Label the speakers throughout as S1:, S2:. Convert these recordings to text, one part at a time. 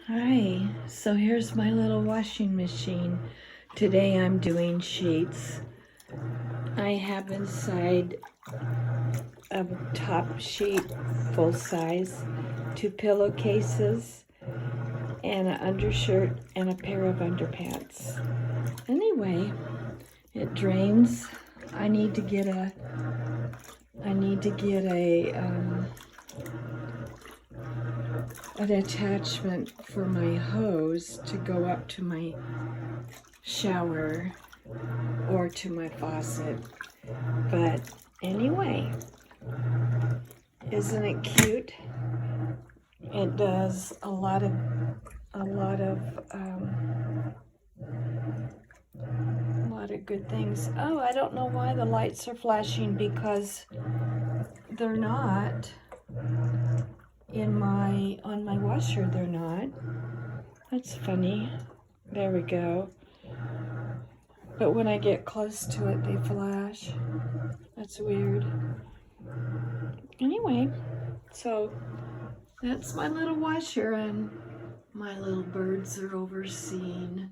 S1: Hi, so here's my little washing machine. Today I'm doing sheets. I have inside a top sheet full size, 2 pillowcases, and an undershirt and a pair of underpants. Anyway, it drains. I need to get an attachment for my hose to go up to my shower or to my faucet. But anyway, isn't it cute? It does a lot of good things. Oh, I don't know why the lights are flashing, because they're not on my washer. They're not. That's funny. There we go. But when I get close to it, they flash. That's weird. Anyway, so that's my little washer, and my little birds are overseeing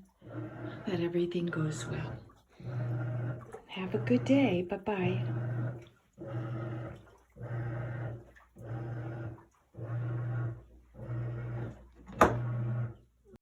S1: that everything goes well. Have a good day. Bye-bye.